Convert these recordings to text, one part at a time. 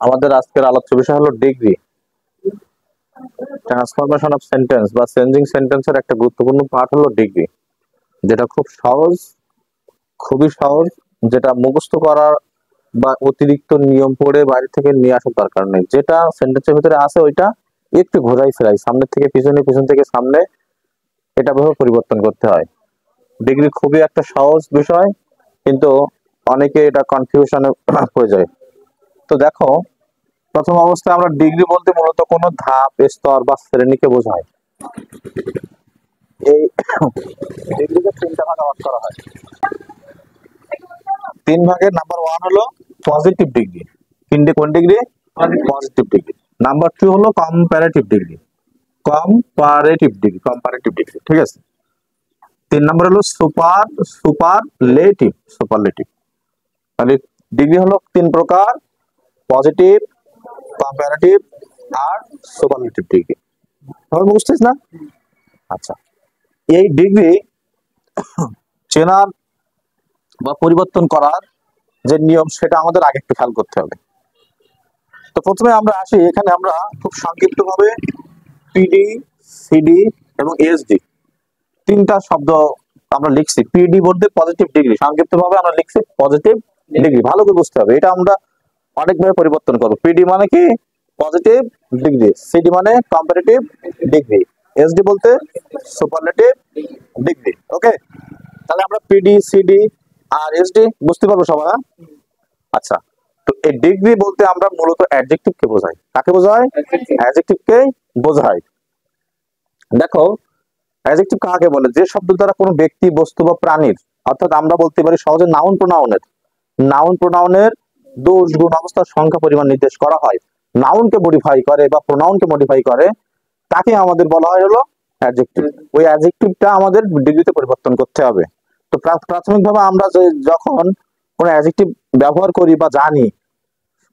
আমাদের আজকের আলোচ্য বিষয় হলো ডিগ্রি। ট্রান্সফরমেশন অফ সেন্টেন্স বা চেঞ্জিং সেন্টেন্সের একটা গুরুত্বপূর্ণ পার্ট হলো ডিগ্রি, যেটা খুব সহজ, খুবই সহজ, যেটা মুখস্থ করার বা অতিরিক্ত নিয়ম পড়ে বাইরে থেকে নিয়ে আসার দরকার নেই। যেটা সেন্টেন্সের ভিতরে আছে ওইটা একটু ঘোরাই ফেরাই, সামনে থেকে পিছনে, পিছন থেকে সামনে, এটা ভাবে পরিবর্তন করতে হয়। ডিগ্রি খুবই একটা সহজ বিষয়, কিন্তু অনেকে এটা কনফিউশনে পড়ে যায়। তো দেখো, প্রথম অবস্থায় আমরা ডিগ্রি বলতে মূলত কোনো ধাপ, স্তর বা শ্রেণীকে বোঝায়। এই ডিগ্রিকে তিনটা ভাগে ভাগ করা হয়। তিন ভাগের নাম্বার ওয়ান হলো পজিটিভ ডিগ্রি। কোন ডিগ্রি? Positive degree. নাম্বার টু হলো কম্পারেটিভ ডিগ্রি। কম্পারেটিভ ডিগ্রি, ঠিক আছে। তিন নাম্বার হলো সুপারলেটিভ। মানে ডিগ্রি হলো তিন প্রকার: পজিটিভ, কম্পারেটিভ আর সুপারলেটিভ ডিগ্রি। তাহলে বুঝছিস না? আচ্ছা, এই ডিগ্রি চেনার বা পরিবর্তন করার যে নিয়ম, সেটা আমাদের আগে একটু খেয়াল করতে হবে। তো প্রথমে আমরা আসি, এখানে আমরা খুব সংক্ষিপ্ত ভাবে পিডি, সিডি এবং এসডি তিনটা শব্দ আমরা লিখছি। পিডি বলতে পজিটিভ ডিগ্রি, সংক্ষিপ্ত ভাবে আমরা লিখছি পজিটিভ ডিগ্রি। ভালো করে বুঝতে হবে, এটা আমরা অনেকভাবে পরিবর্তন করবো। পিডি মানে কি? Positive degree. সিডি মানে কম্পারেটিভ ডিগ্রি। এসডি বলতে সুপারলেটিভ ডিগ্রি। ওকে, তাহলে আমরা পিডি, সিডি আর এসডি বুঝতে পারবো সবাই? আচ্ছা, তো এই ডিগ্রি বলতে আমরা মূলত অ্যাডজেক্টিভ কে বোঝাই। কাকে বোঝায়? অ্যাডজেক্টিভ কে বোঝায়। দেখো, অ্যাডজেক্টিভ কাকে বলে? যে শব্দ দ্বারা কোনো ব্যক্তি, বস্তু বা প্রাণীর, অর্থাৎ আমরা বলতে পারি সহজে নাউন প্রোনাউনের দোষ, গুণ, অবস্থার সংখ্যা, পরিমাণ নির্দেশ করা হয়। নাউনকে মডিফাই করে বা প্রোনাউনকে মডিফাই করে, তাকে আমাদের বলা হয় হলো অ্যাডজেক্টিভ। ওই অ্যাডজেক্টিভটা আমাদের ডিগ্রিতে পরিবর্তন করতে হবে। তো প্রাথমিকভাবে আমরা যখন কোনো অ্যাডজেক্টিভ ব্যবহার করি বা জানি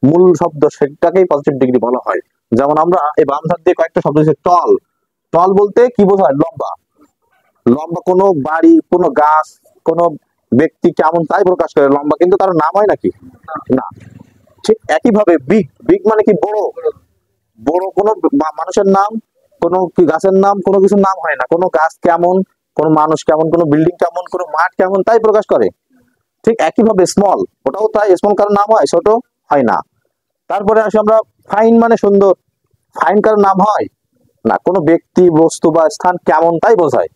মূল শব্দ, সেটাকেই পজিটিভ ডিগ্রি বলা হয়। যেমন আমরা এই বাম ধার দিয়ে কয়েকটা শব্দ দিচ্ছি। টল বলতে কি বোঝায়? লম্বা। কোনো বাড়ি, কোনো গাছ, কোনো ব্যক্তি কেমন তাই প্রকাশ করে লম্বা, কিন্তু তার নাম হয় নাকি? না। ঠিক একইভাবে বিগ মানে কি? বড় কোনো মানুষের নাম, কোনো কি গাছের নাম, কোনো কিছুর নাম হয় না। কোনো গাছ কেমন, কোনো মানুষ কেমন, কোনো বিল্ডিং কেমন, কোনো মাঠ কেমন তাই প্রকাশ করে। ঠিক একইভাবে স্মল, ওটাও তাই। স্মল কারো নাম হয়? ছোট হয় না। তারপরে আসি আমরা ফাইন মানে সুন্দর। ফাইন কারো নাম হয় না। কোনো ব্যক্তি, বস্তু বা স্থান কেমন তাই বোঝায়।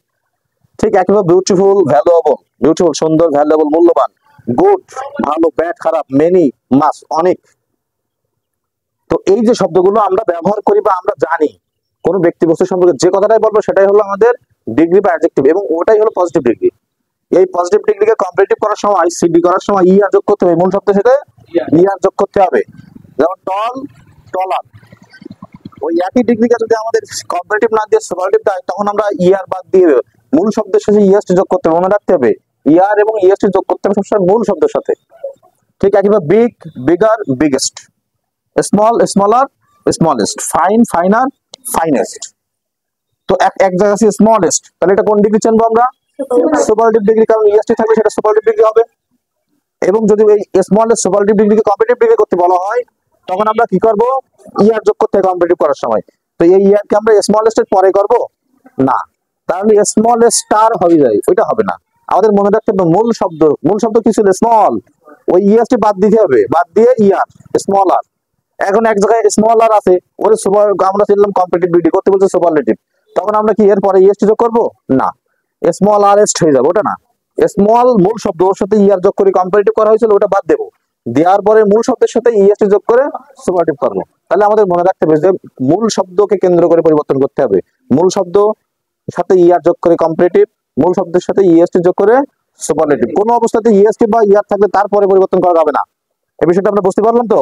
ঠিক একইভাবে বিউটিফুল, ভ্যালুয়েবল। বিউটিফুল সুন্দর, ভ্যালুয়েবল মূল্যবান, গুড ভালো, ব্যাড খারাপ, মেনি মাস অনেক। তো এই যে শব্দগুলো আমরা ব্যবহার করি বা আমরা জানি কোন ব্যক্তি, বস্তু সম্পর্কে যে কথাটাই বলবো সেটাই হলো আমাদের ডিগ্রি বা অ্যাডজেক্টিভ, এবং ওটাই হলো পজিটিভ ডিগ্রি। এই পজিটিভ ডিগ্রিকে কম্পারেটিভ করার সময়, সিডি করার সময় ইয়ার যোগ করতে হবে। মূল শব্দের সাথে ইয়ার যোগ করতে হবে। যেমন টল, টলার। ওই একই ডিগ্রিকে যদি আমাদের কম্পারেটিভ না দিয়ে সুপারলেটিভ দেয়, তখন আমরা ইয়ার বাদ দিয়ে মূল শব্দের সাথে ইএসটি যোগ করতে হবে। মনে রাখতে হবে, ইয়ার এবং ইএসটি যোগ করতে হবে সবসময় মূল শব্দের সাথে। ঠিক একইভাবে big, bigger, biggest. Small, smaller, smallest. Fine, finer, finest. তো এক জায়গা আছে স্মলেস্ট, তাহলে এটা কোন ডিগ্রি চিনবো আমরা? সুপারলেটিভ ডিগ্রি, কারণ ইএসটি থাকলে সেটা সুপারলেটিভ ডিগ্রি হবে। এবং যদি এই স্মলেস্ট সুপারলেটিভ ডিগ্রিকে কম্পারেটিভ ডিগ্রি করতে বলা হয়, তখন আমরা কি করব? ইয়ার যোগ করতে হবে কম্পারেটিভ করার সময়। তো এই ইয়ারকে আমরা স্মলেস্টের পরে করব না, তাহলে স্মল স্টার হয়ে যায়, ওইটা হবে না। আমাদের মনে রাখতে হবে মূল শব্দ কি ছিল? স্মল। ওই ইএসটি বাদ দিতে হবে, বাদ দিয়ে ইয়ার, স্মলার। এখন এক জায়গায় স্মলার আছে, ওর সুপার আমরা ছিলাম কম্পারেটিভ ডিগ্রি করতে বলছে সুপারলেটিভ, তখন আমরা কি এর পরে ইএসটি যোগ করব না, স্মল আর এস্ট হয়ে যাবে, ওটা না। স্মল মূল শব্দ, ওর সাথে ইয়ার যোগ করে কম্পারেটিভ করা হয়েছিল, ওটা বাদ দেবো। দেওয়ার পরে মূল শব্দের সাথে ইএসটি যোগ করে সুপারলেটিভ করবো। তাহলে আমাদের মনে রাখতে হবে যে মূল শব্দকে কেন্দ্র করে পরিবর্তন করতে হবে। মূল শব্দ সাথে ইয়ার যোগ করে কম্পারেটিভ, মূল শব্দের সাথে ইএসটি যোগ করে সুপারলেটিভ। কোনো অবস্থাতে ইএসটি বা ইয়ার থাকলে তারপরে পরিবর্তন করা যাবে না। এই বিষয়টা আমরা বুঝতে পারলাম তো?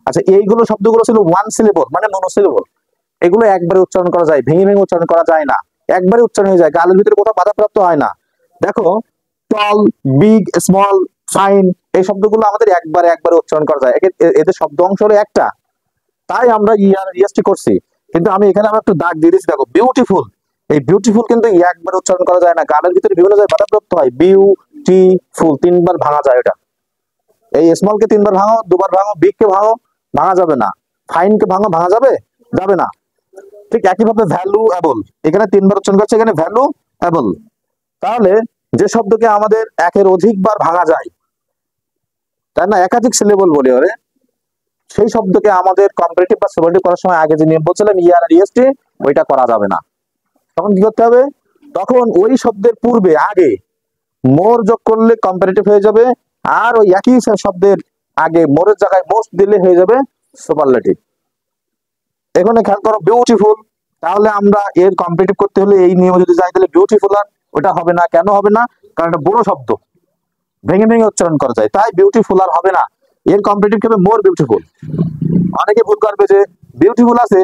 আচ্ছা, এইগুলো শব্দগুলো ছিল ওয়ান সিলেবল, মানে মনোসিলেবল। এগুলো একবারে উচ্চারণ করা যায়, ভেঙে ভেঙে উচ্চারণ করা যায় না। একবারে উচ্চারণ হয়ে যায়, গালের ভিতরে কোথাও বাধাপ্রাপ্ত হয় না। দেখো, টল, বিগ, স্মল, ফাইন, এই শব্দগুলো আমাদের একবারে উচ্চারণ করা যায়। এদের শব্দ অংশ হলো একটা, তাই আমরা ইএসটি করছি। কিন্তু আমি এখানে আমার একটু দাগ দিয়ে দিচ্ছি। দেখো, বিউটিফুল, এই বিউটিফুল কিন্তু একবারে উচ্চারণ করা যায় না, গালের ভিতরে বিভিন্ন জায়গায় বাধাপ্রাপ্ত হয়। বিউটিফুল তিনবার ভাঙা যায়। এটা এই স্মলকে তিনবার ভাঙো, দুবার ভাঙো, বিগ কে ভাঙো, ভাঙা যাবে না। ফাইনকে ভাঙা যাবে, যাবে না। ঠিক একইভাবে ভ্যালুএবল, এখানে তিনবার উচ্চারণ করছে, এখানে ভ্যালুএবল। তাহলে যে শব্দকে আমাদের একের অধিকবার ভাঙা যায়, তাই না, একাধিক সিলেবল বলি ওরে, সেই শব্দকে আমাদের কম্পারেটিভ বা সুপারলেটিভ করার সময় আগে যে নিয়ম বলছিলাম ইআর আর ইএসটি, ওইটা করা যাবে না। তখন কি করতে হবে, তখন ওই শব্দের পূর্বে আগে মোর যোগ করলে কম্পারেটিভ হয়ে যাবে, আর ওই একই শব্দের আগে মোরের জায়গায় মোস্ট দিলে হয়ে যাবে সুপারলেটিভ। এখানে খেয়াল করো বিউটিফুল, তাহলে আমরা এর কম্পারেটিভ করতে হলে এই নিয়ম যদি যাই তাহলে বিউটিফুল আর ওটা হবে না। কেন হবে না, কারণ এটা বড় শব্দ, ভেঙে ভেঙে উচ্চারণ করা যায়, তাই বিউটিফুল আর হবে না। এর কম্পারেটিভ হবে মোর বিউটিফুল। অনেকে ভুল করবে যে বিউটিফুল আছে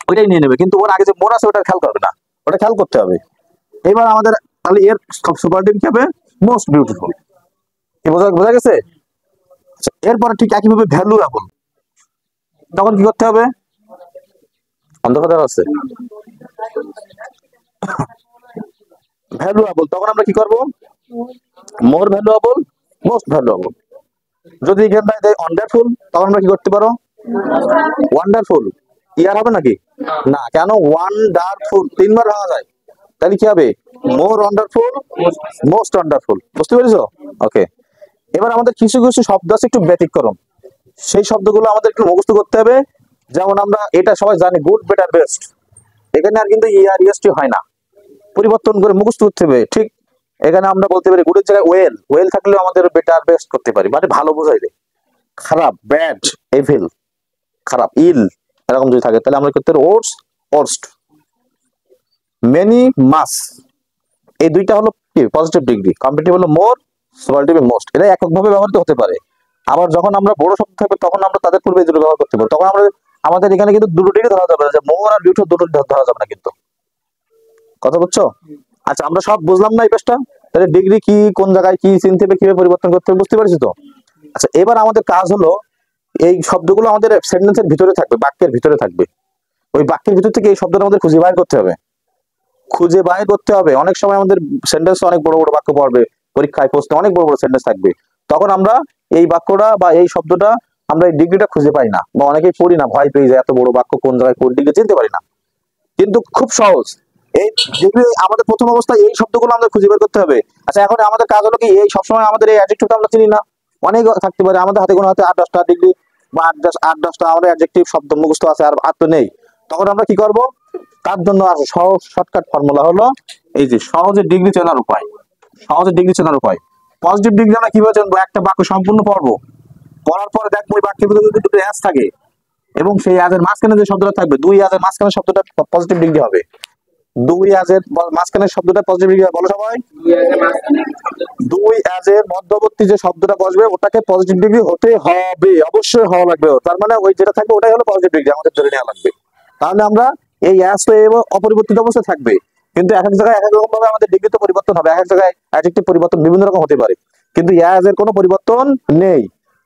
ওইটাই নিয়ে নেবে, কিন্তু ওর আগে যে মোর আছে ওটা খেয়াল করবে না, ওটা খেয়াল করতে হবে। এবার আমাদের তাহলে এর সুপারলেটিভ কি হবে, মোস্ট বিউটিফুল। কি বোঝা গেছে? আচ্ছা, এরপরে ঠিক একইভাবে ভ্যালুএবল, তখন কি করতে হবে, অন্ধকার আছে, ভ্যালুএবল, তখন আমরা কি করব, মোর ভ্যালুএবল, মোস্ট ভ্যালুএবল। যদি এখানে দেয় ওয়ান্ডারফুল, তখন আমরা কি করতে পারো, ওয়ান্ডারফুল। ইয়ার হবে নাকি, না, কেন, ওয়ান্ডারফুল তিনবার ভাঙা যায়, তাহলে কি হবে, মোর ওয়ান্ডারফুল, মোস্ট ওয়ান্ডারফুল। বুঝতে পেরেছো? ওকে। এবার আমাদের কিছু কিছু শব্দ আছে একটু ব্যতিক্রম, সেই শব্দগুলো আমাদের একটু মুখস্থ করতে হবে। যেমন আমরা এটা সবাই জানি গুড, বেটার, বেস্ট, এখানে আর কিন্তু ইআর ইএসটি হয় না, পরিবর্তন করে মুখস্থ করতে হবে। ঠিক এখানে আমরা বলতে পারি গুডের জায়গায় ওয়েল, ওয়েল থাকলেও আমাদের বেটার বেস্ট করতে পারি, মানে ভালো বোঝাইলে। খারাপ, ব্যাড, এভিল, খারাপ, ইল, এরকম যদি থাকে তাহলে আমরা করতে পারি ওর্স, ওর্স্ট। মেনি, মাস, এই দুইটা হলো কি পজিটিভ ডিগ্রি, কম্পারেটিভ হলো মোর, সুপারলেটিভ মোস্ট। এটা এককভাবে ব্যবহৃত হতে পারে। আবার যখন আমরা বড় শব্দ থাকবে তখন আমরা তাদের পূর্বে দুটো ব্যবহার করতে পারি, তখন আমরা আমাদের এখানে কিন্তু দুটো ডিগ্রি ধরা যাবে না, যে মোর আর বিউটিফুল দুটো ধরা যাবে না কিন্তু। কথা বুঝছো? আচ্ছা, আমরা সব বুঝলাম না এই পেজটা, তাহলে ডিগ্রি কি, কোন জায়গায় কি চিনতে হবে, কিভাবে পরিবর্তন করতে হবে, বুঝতে পারছি তো? আচ্ছা, এবার আমাদের কাজ হলো এই শব্দগুলো আমাদের সেন্টেন্সের ভিতরে থাকবে, বাক্যের ভিতরে থাকবে। ওই বাক্যের ভিতর থেকে এই শব্দটা আমাদের খুঁজে বাইর করতে হবে, খুঁজে বাইর করতে হবে। অনেক সময় আমাদের সেন্টেন্স অনেক বড় বড় বাক্য পড়বে, পরীক্ষায় প্রশ্নে অনেক বড় বড় সেন্টেন্স থাকবে, তখন আমরা এই বাক্যটা বা এই শব্দটা আমরা এই ডিগ্রিটা খুঁজে পাই না, বা অনেকেই পড়ি না, ভয় পেয়ে যায় এত বড় বাক্য কোন জায়গায় কোন ডিগ্রি চিনতে পারি না। কিন্তু খুব সহজ এই ডিগ্রি, আমাদের প্রথম অবস্থায় এই শব্দগুলো আমাদের খুঁজে বের করতে হবে। আচ্ছা, এখন আমাদের কাজ হলো কি, এই সবসময় আমাদের এই অ্যাডজেক্টিভটা আমরা চিনি না, অনেক থাকতে পারে আমাদের হাতে, কোনো হাতে 8-10টা ডিগ্রি বা 8-10টা আমাদের অ্যাডজেক্টিভ শব্দ মুখস্থ আছে, আর তো নেই। তখন আমরা কি করব, তার জন্য আছে সহজ শর্টকাট ফর্মুলা হলো এই যে সহজে ডিগ্রি চেনার উপায়। সহজে ডিগ্রি চেনার উপায়, পজিটিভ ডিগ্রি আমরা কিভাবে জানবো, একটা বাক্য সম্পূর্ণ পড়বো, পড়ার পরে দেখবো ওই বাক্যের ভিতরে যদি দুটো অ্যাজ থাকে এবং সেই অ্যাজের মাঝখানে যে শব্দটা থাকবে, দুই অ্যাজের মাঝখানে শব্দটা পজিটিভ ডিগ্রি হবে। দুই অ্যাজের মাঝখানের শব্দটা পজিটিভ ডিগ্রি হবে, বলো সবাই। দুই অ্যাজের মধ্যবর্তী যে শব্দটা বসবে ওটাকে পজিটিভ ডিগ্রি হতে হবে, অবশ্যই হওয়া লাগবে। তার মানে ওই যেটা থাকবে ওটাই হলো পজিটিভ ডিগ্রি, আমাদের ধরে নেওয়া লাগবে। তাহলে আমরা এই অ্যাজ তো অপরিবর্তিত অবস্থায় থাকবে, কিন্তু এক এক জায়গায় এক এক রকম ভাবে আমাদের ডিগ্রি তো পরিবর্তন হবে, এক এক জায়গায় অ্যাডজেক্টিভ পরিবর্তন বিভিন্ন রকম হতে পারে, কিন্তু অ্যাজ এর কোনো পরিবর্তন নেই।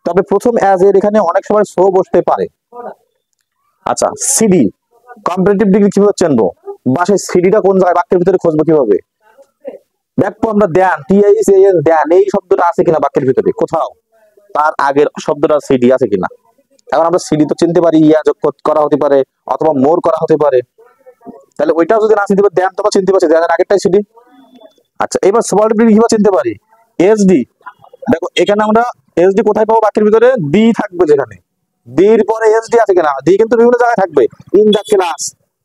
তবে প্রথম অ্যাজ এর এখানে অনেক সময় সো বসতে পারে। আচ্ছা, সিডি, কম্পারেটিভ ডিগ্রি কিভাবে চিনবো, বা সেই সিডিটা কোন জায়গায় বাক্যের ভিতরে খুঁজবো কিভাবে, দেখবো আমরা দেন, টিআইএস দেন, এই শব্দটা আছে কিনা বাক্যের ভিতরে কোথাও, তার আগের শব্দটা সিডি আছে কিনা। এখন আমরা সিডি তো চিনতে পারি, ইয়া যোগ করা হতে পারে অথবা মোর করা হতে পারে, তাহলে ওইটাও যদি না চিনতে পারি, দেন তো চিনতে পারছি, দেনের আগেরটাই সিডি। আচ্ছা, এবার সুপারলেটিভ ডিগ্রি কিভাবে চিনতে পারি, এসডি। দেখো এখানে আমরা এসডি কোথায় পাবো, বাক্যের ভিতরে দি থাকবে, যেখানে দির পরে এসডি আছে কিনা, দি কিন্তু বিভিন্ন জায়গায় থাকবে। ইন দা ক্লাস,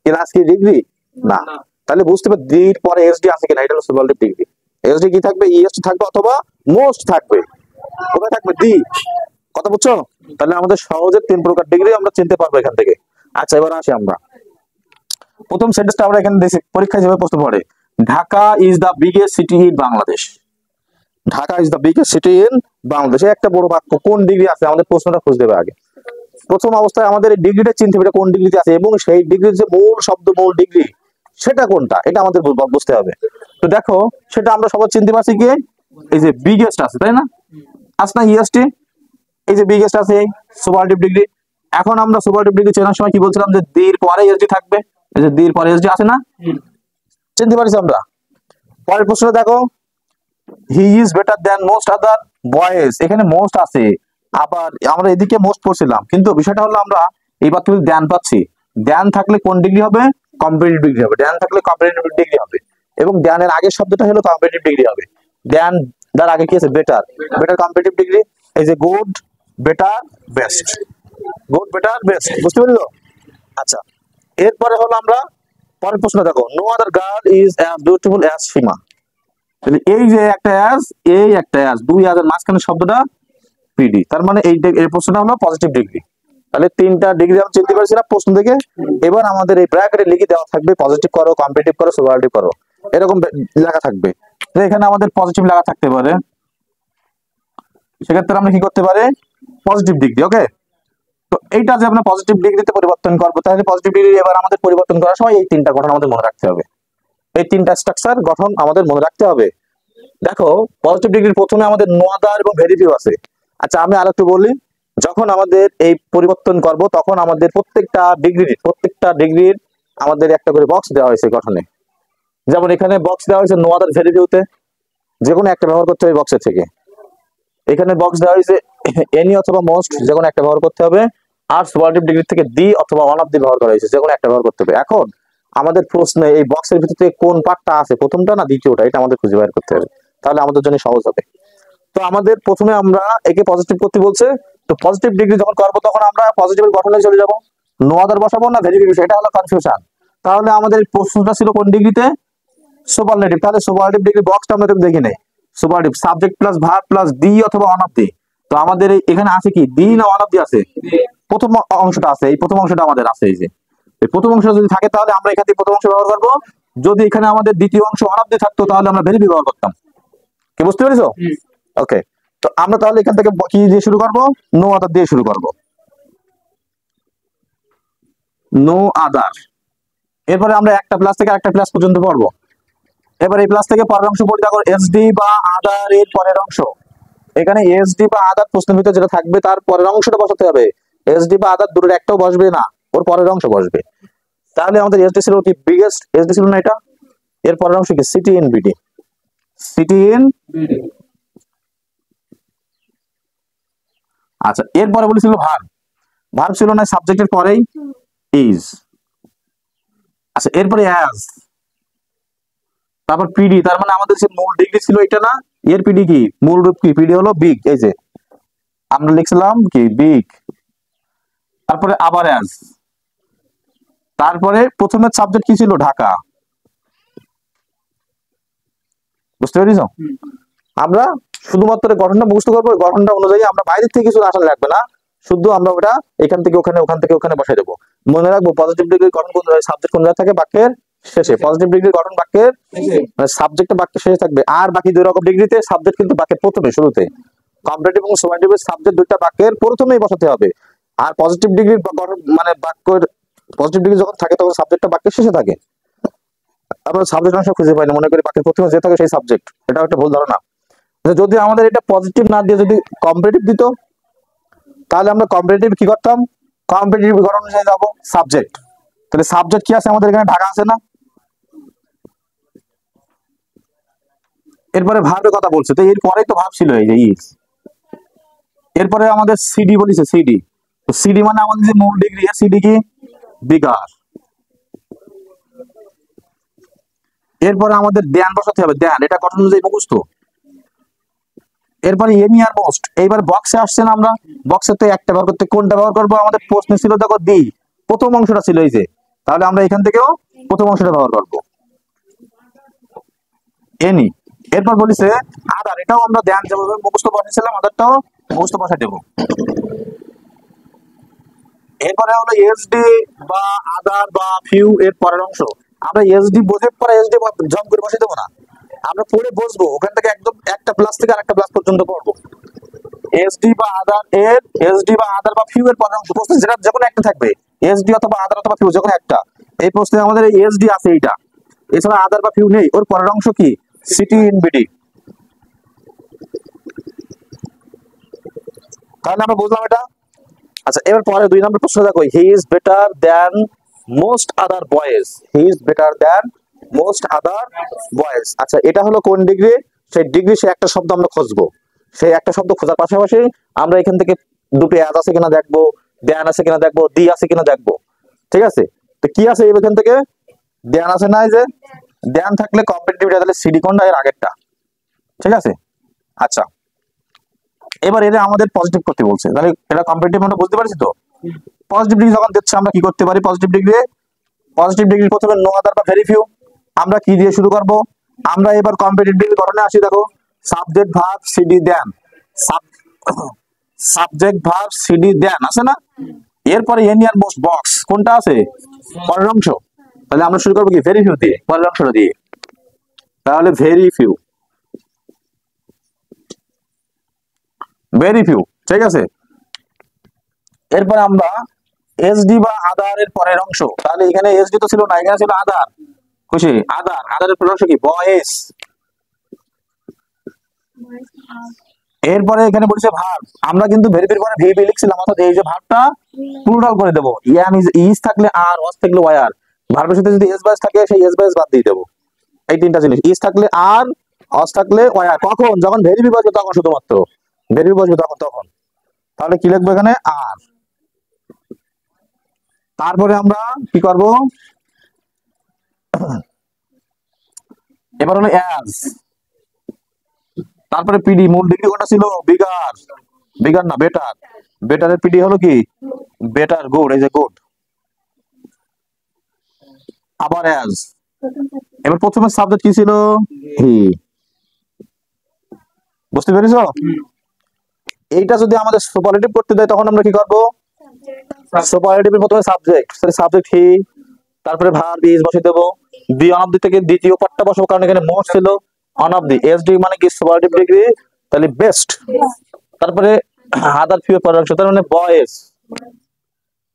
ক্লাস কি ডিগ্রি না, তাহলে বুঝতে পারবে দির পরে এসডি আছে কিনা, এটা হলো সুপারলেটিভ ডিগ্রি। এসডি কি থাকবে, ইএসটি থাকবে অথবা মোস্ট থাকবে, কোথায় থাকবে, দি। কথা বুঝছো? তাহলে আমাদের সহজে 3 প্রকার ডিগ্রি আমরা চিনতে পারবো এখান থেকে। আচ্ছা, এবার আসি আমরা প্রথম সেন্টেন্সটা, আমরা এখানে দেখি পরীক্ষায় যেভাবে প্রশ্ন পড়ে, Dhaka is the biggest city in Bangladesh. Dhaka is the biggest city in Bangladesh, একটা বড় বাক্য, কোন ডিগ্রি আছে আমাদের প্রশ্নটা খুঁজতে হবে আগে। প্রথম অবস্থায় আমাদের এই ডিগ্রিটা চিনতে হবে কোন ডিগ্রিতে আছে, এবং সেই ডিগ্রির যে মূল শব্দ, মূল ডিগ্রি সেটা কোনটা, এটা আমাদের বুঝতে হবে। তো দেখো সেটা আমরা সবাই চিনতে পারছি কি, এই যে বিগেস্ট আছে, তাই না, আছে না ইএসটি, এই যে বিগেস্ট আছে সুপারলেটিভ ডিগ্রি। এখন আমরা সুপারলেটিভ ডিগ্রি চেনার সময় কি বলছিলাম, যে দির পরে এসডি থাকবে, এই যে দির পরে এসডি আছে না, চিনতে পারছি আমরা। পরের প্রশ্ন দেখো, he is better than most other boys, এখানে মোস্ট আছে, আবার আমরা এদিকে মোস্ট পড়ছিলাম, কিন্তু বিষয়টা হলো আমরা এইবার তুমি ধ্যান পাচ্ছি, ধ্যান থাকলে কোন ডিগ্রি হবে, কম্পিটিটিভ ডিগ্রি হবে, ধ্যান থাকলে কম্পিটিটিভ ডিগ্রি হবে, এবং ধ্যানের আগের শব্দটা হলো কম্পিটিটিভ ডিগ্রি হবে। ধ্যান তার আগে কি আছে, বেটার, বেটার কম্পিটিটিভ ডিগ্রি, এই যে good, better, best, good, better, best, বুঝতে পারলো? আচ্ছা, এরপরে হলো আমরা পরের প্রশ্ন দেখো, no other girl is as beautiful as Seema. তাহলে এই যে একটা অ্যাজ, এই একটা অ্যাজ, দুই অ্যাজের মাঝখানে শব্দটা পিডি, তার মানে এই প্রশ্নটা হলো পজিটিভ ডিগ্রি। তাহলে তিনটা ডিগ্রি আমরা চিনতে পারছি না প্রশ্ন থেকে। এবার আমাদের এই ব্র্যাকেটে লিখে দেওয়া থাকবে পজিটিভ করো, কম্পিটিটিভ করো, সুপারলেটিভ করো, এরকম লেখা থাকবে। তো এখানে আমাদের পজিটিভ লেখা থাকতে পারে, সেক্ষেত্রে আমরা কি করতে পারি, পজিটিভ ডিগ্রি। ওকে, তো এইটা যে আমরা পজিটিভ ডিগ্রিতে পরিবর্তন করবো, তাহলে পজিটিভ ডিগ্রি এবার আমাদের পরিবর্তন করার সময় এই তিনটা গঠন আমাদের মনে রাখতে হবে, এই তিনটা স্ট্রাকচার গঠন আমাদের মনে রাখতে হবে। দেখো, পজিটিভ ডিগ্রির প্রথমে আমাদের নো আদার এবং ভেরি ফিউ আছে। আচ্ছা, আমি আরেকটু বলি, যখন আমাদের এই পরিবর্তন করব তখন আমাদের প্রত্যেকটা ডিগ্রির আমাদের একটা করে বক্স দেওয়া হয়েছে গঠনে। যেমন এখানে বক্স দেওয়া হয়েছে নো আদার ভেরি ফিউতে, যে কোনো একটা ব্যবহার করতে হবে বক্সের থেকে। এখানে বক্স দেওয়া হয়েছে এনি অথবা মোস্ট, যে কোনো একটা ব্যবহার করতে হবে। আর সুপারলেটিভ ডিগ্রি থেকে দি অথবা ওয়ান অফ দি ব্যবহার করা হয়েছে, যে কোনো একটা ব্যবহার করতে হবে। এখন আমাদের প্রশ্নে এই বক্সের ভিতরে কোন পার্টটা আছে, প্রথমটা না দ্বিতীয়টা, এটা আমাদের খুঁজে বের করতে হবে, তাহলে আমাদের জন্য সহজ হবে। তো আমাদের প্রথমে আমরা একে পজিটিভ করতে বলছে, তো পজিটিভ ডিগ্রি যখন করবো তখন আমরা পজিটিভের গঠনে চলে যাব, নো আদার বসাবো না ভেরিফিকেশন, এটা হলো কনফিউশন। তাহলে আমাদের প্রশ্নটা ছিল কোন ডিগ্রিতে, সুপারলেটিভ। তাহলে সুপারলেটিভ ডিগ্রি বক্সটা আমরা তুমি দেখি নেই, superlative subject plus verb plus the অথবা ওয়ান অফ দি। তো আমাদের এখানে আছে কি, দি না ওয়ান অফ দি আছে, প্রথম অংশটা আছে, এই প্রথম অংশটা আমাদের আছে। এই যে এই প্রথম অংশ যদি থাকে তাহলে আমরা এখান থেকে প্রথম অংশ ব্যবহার করবো, যদি এখানে আমাদের দ্বিতীয় অংশ ওয়ান অফ দি থাকতো তাহলে আমরা ভেরি ব্যবহার করতাম। কি বুঝতে পেরেছো? ওকে, তো আমরা তাহলে এখান থেকে কি দিয়ে শুরু করবো, নো আদার দিয়ে শুরু করবো, নো আদার। এরপরে আমরা একটা প্লাস থেকে আরেকটা প্লাস পর্যন্ত পড়বো। এবার এই প্লাস থেকে পরের অংশ পড়ি, দেখো এসডি বা আদার এর পরের অংশ। এখানে এসডি বা আদার প্রশ্নের ভিতরে যেটা থাকবে তার পরের অংশটা বসাতে হবে। এসডি বা আদার দুটোর একটাও বসবে না, ওর পরের অংশ বসবে। তাহলে আমাদের এসডি ছিল কি, বিগেস্ট এসডি ছিল না এটা, এর পরের অংশ কি, city in BD, city in. আচ্ছা, এরপরে বলেছিল ভার্ব, ভার্ব ছিল না সাবজেক্টের পরেই ইজ। আচ্ছা, এরপরে অ্যাজ, তারপর পিডি, তার মানে আমাদের যে মূল ডিগ্রি ছিল এটা না, এর পিডি কি, মূল রূপ কি, পিডি হলো বিগ, এই যে আমরা লিখছিলাম কি বিগ। তারপরে আবার অ্যাজ, তারপরে প্রথমের সাবজেক্ট কি ছিল, ঢাকা। বুঝতে পেরেছো? আমরা শুধুমাত্র গঠনটা মুখস্থ করবো, গঠনটা অনুযায়ী আমরা বাইরে থেকে কিছু আসা লাগবে না, শুধু আমরা ওটা এখান থেকে ওখানে, ওখান থেকে ওখানে বসাই দেবো। মনে রাখবো পজিটিভ ডিগ্রির গঠন কোন জায়গায়, সাবজেক্ট কোন জায়গায় থাকে, বাক্যের শেষে। পজিটিভ ডিগ্রির গঠন বাক্যের সাবজেক্ট বাক্যের শেষে থাকবে। আর বাকি দুই রকম ডিগ্রিতে সাবজেক্ট কিন্তু বাক্যের প্রথমে, শুরুতে। কম্পারেটিভ এবং সুপারলেটিভের সাবজেক্ট দুইটা বাক্যের প্রথমেই বসাতে হবে। আর পজিটিভ ডিগ্রির গঠন মানে বাক্যের পজিটিভ ডিগ্রি যখন থাকে তখন সাবজেক্টটা বাক্যের শেষে থাকে। আমরা সাবজেক্ট অংশ খুঁজে পাই না, মনে করি বাক্যের প্রথমে যে থাকে সেই সাবজেক্ট, এটা একটা ভুল ধারণা। যদি আমাদের এটা পজিটিভ না দিয়ে যদি কম্পারেটিভ দিত, তাহলে আমরা কম্পারেটিভ কি করতাম, কম্পারেটিভ গঠন অনুযায়ী যাবো সাবজেক্ট। তাহলে সাবজেক্ট কি আছে আমাদের এখানে, ঢাকা আছে না। এরপরে ভার্বের কথা বলছে, তো এরপরেই তো ভার্ব ছিল এই যে ইজ। এরপরে আমাদের সিডি বলেছে, সিডি, তো সিডি মানে আমাদের যে মূল ডিগ্রি, সিডি কি, বিগার। এরপরে আমাদের দেন বসাতে হবে, দেন এটা গঠন অনুযায়ী মুখস্থ। এরপরে এনি আর মোস্ট, এইবার বক্সে আসছে না, আমরা বক্সে তো একটা ব্যবহার করতে, কোনটা ব্যবহার করবো, আমাদের প্রশ্ন ছিল দেখো দি, প্রথম অংশটা ছিল এই যে, তাহলে আমরা এখান থেকেও প্রথম অংশটা ব্যবহার করবো, এনি। এরপর বলিছে আদার, এটাও আমরা দেন যেভাবে মুখস্থ বসেছিলাম আদারটাও মুখস্থ বসাই দেবো। এরপরে হলো এসডি বা আদার বা ফিউ এর পরের অংশ, আমরা এসডি বোঝার পরে এসডি জম করে বসাই দেবো না, আমরা পড়ে বসবো, ওখান থেকে একদম একটা প্লাস থেকে আরেকটা প্লাস পর্যন্ত পড়বো। এসডি বা আদার এর, এসডি বা আদার বা ফিউ এর পরের অংশ, প্রশ্নে যেটা যে কোনো একটা থাকবে, এসডি অথবা আদার অথবা ফিউ যে কোনো একটা। এই প্রশ্নে আমাদের এসডি আছে এইটা, এছাড়া আদার বা ফিউ নেই, ওর পরের অংশ কি, সিটি ইন বিডি। তাহলে আমরা বুঝলাম এটা। আচ্ছা, এবার পরে 2 নম্বর প্রশ্ন দেখো, he is better than most other boys, he is better than most other boys. আচ্ছা, এটা হলো কোন ডিগ্রি, সেই ডিগ্রি সে একটা শব্দ আমরা খুঁজবো, সেই একটা শব্দ খোঁজার পাশাপাশি আমরা এখান থেকে দুটো অ্যাজ আছে কিনা দেখবো, দেন আছে কিনা দেখবো, দি আছে কিনা দেখবো। ঠিক আছে, তো কি আছে এখান থেকে? দেন আছে না, এই যে দেন থাকলে কম্পিটিটিভ তাহলে সিডি কোনটা, এর আগেরটা। ঠিক আছে, আচ্ছা এবার এটা আমাদের পজিটিভ করতে বলছে, তাহলে এটা কম্পিটিটিভ আমরা বুঝতে পারছি তো। পজিটিভ ডিগ্রি যখন দিচ্ছে আমরা কি করতে পারি? পজিটিভ ডিগ্রি প্রথমে নো আদার বা ভেরি ফিউ। আমরা কি দিয়ে শুরু করব? আমরা এবার কম্পিটিটিভ ডিগ্রি গঠনে আসি। দেখো সাবজেক্ট ভার্ব সিডি দেন, সাবজেক্ট ভার্ব সিডি দেন আছে না, এরপরে এনি আর মোস্ট বক্স কোনটা আছে? পরের অংশ। তাহলে আমরা শুরু করবো কি? ভেরি ফিউ দিয়ে, পরের অংশটা দিয়ে। তাহলে ভেরি ফিউ, ভেরি ফিউ। ঠিক আছে, এরপরে আমরা এসডি বা আদার এর পরের অংশ। তাহলে এখানে এসডি তো ছিল না, এখানে ছিল আদার। খুশি? আদার, আদারের পরের অংশ কি? বয়েস। এরপরে এখানে বলছে ভার্ব। আমরা কিন্তু ভেরিফির পরে ভিবি লিখছিলাম, অর্থাৎ এই যে ভার্বটা প্লুরাল করে দেবো। ইয়াম ইজ থাকলে আর, ওয়াজ থাকলে ওয়ার। ভার্বের সাথে যদি এস বাইস থাকে সেই এস বাইস বাদ দিয়ে দেবো। এই তিনটা জিনিস, ইজ থাকলে আর, ওয়াজ থাকলে ওয়ার। কখন? যখন ভেরিফি বসবে তখন, শুধুমাত্র ভেরিফি বসবে তখন। তাহলে কি লিখবো এখানে? আর। তারপরে আমরা কি করব? এবার হলো অ্যাজ, তারপরে পিডি। মূল ডিগ্রি কোনটা ছিল? বিগার। বিগার না, বেটার। বেটারের পিডি হলো কি? Better, good. এই যে গুড। আবার অ্যাজ। এবার প্রথমে সাবজেক্ট কি ছিল? হি। বুঝতে পেরেছো? এইটা যদি আমাদের সুপারলেটিভ করতে দেয় তখন আমরা কি করব? সুপারলেটিভের প্রথমে সাবজেক্ট, সাবজেক্ট হি, তারপরে ভার্ব ইজ বসিয়ে দেবো। দি অন অফ দি থেকে দ্বিতীয় পার্টটা বসাবো, কারণ এখানে মোস্ট ছিল। অন অফ দি, এসডি মানে কি? সুপারলেটিভ ডিগ্রি, তাহলে বেস্ট। তারপরে আদার ফিউ পরের অংশ, তার মানে বয়েজ।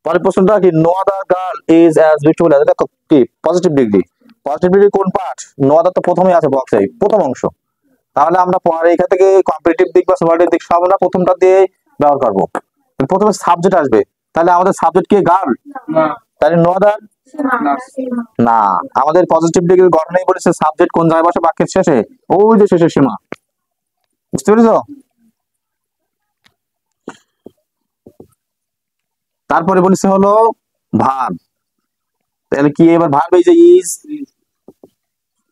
পরের প্রশ্নটা কি? No other girl is as beautiful as. এটা কি? Positive degree. পজিটিভ ডিগ্রি কোন পার্ট? নো আদার তো প্রথমেই আছে বক্সে, প্রথম অংশ। তাহলে আমরা পরে এখান থেকে কম্পিটিটিভ দিক বা সুপারলেটিভ দিক সব আমরা প্রথমটা দিয়ে ব্যবহার করব। প্রথমে সাবজেক্ট আসবে, তাহলে আমাদের সাবজেক্ট কি? গার্ল। তাহলে নো আদার না, আমাদের পজিটিভ ডিগ্রির গঠনেই বলেছে সাবজেক্ট কোন জায়গায় বসে? বাক্যের শেষে, ওই যে শেষে সীমা। বুঝতে পেরেছো? তারপরে বলেছে হলো ভার্ব। তাহলে কি? এবার ভার্ব এই যে ইজ,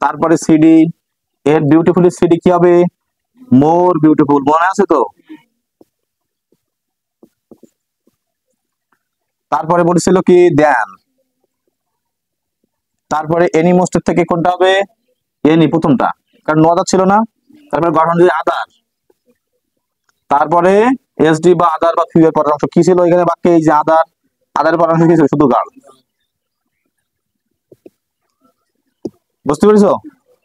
তারপরে সিডি, এর বিউটিফুল সিডি কি হবে? More beautiful. মনে আছে তো? তারপরে বলেছিল কি? দেন। তারপরে এনি মোস্টের থেকে কোনটা হবে? এনি, প্রথমটা, কারণ নো আদার ছিল না। তারপরে গঠন যদি আদার, তারপরে এসডি বা আদার বা ফিউ এর পরের অংশ কি ছিল এখানে বাক্যে? এই যে আদার, আদারের পরের অংশ কি ছিল? শুধু গার্ল। বুঝতে পেরেছো?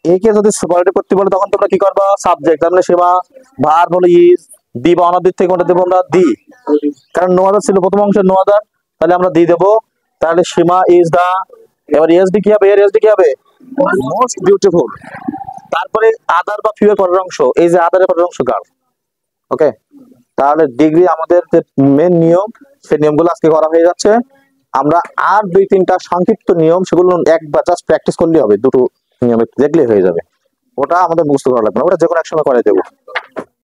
একে যদি সুপারলেটিভ করতে বলে তখন তোমরা কি করবা? সাবজেক্ট, তার মানে সীমা। ভার্ব হলো ইজ, দি বা অনার দিক থেকে কোনটা দেবো আমরা? দি, কারণ নো আদার ছিল প্রথম অংশে, নো আদার, তাহলে আমরা দি দেবো। তাহলে সীমা ইজ দা। এবার এসডি কি হবে? এর এসডি কি হবে? Most beautiful. তারপরে আদার বা ফিউ এর পরের অংশ, এই যে আদারের পরের অংশ গার্ল। ওকে, তাহলে ডিগ্রি আমাদের যে মেন নিয়ম, সেই নিয়মগুলো আজকে করা হয়ে যাচ্ছে। আমরা আর দুই তিনটা সংক্ষিপ্ত নিয়ম, সেগুলো একবার জাস্ট প্র্যাকটিস করলেই হবে। দুটো নিয়ম দেখলেই হয়ে যাবে। ওটা আমাদের মুখস্থ করা লাগবে না, ওটা যে কোনো এক সময় করে দেবো।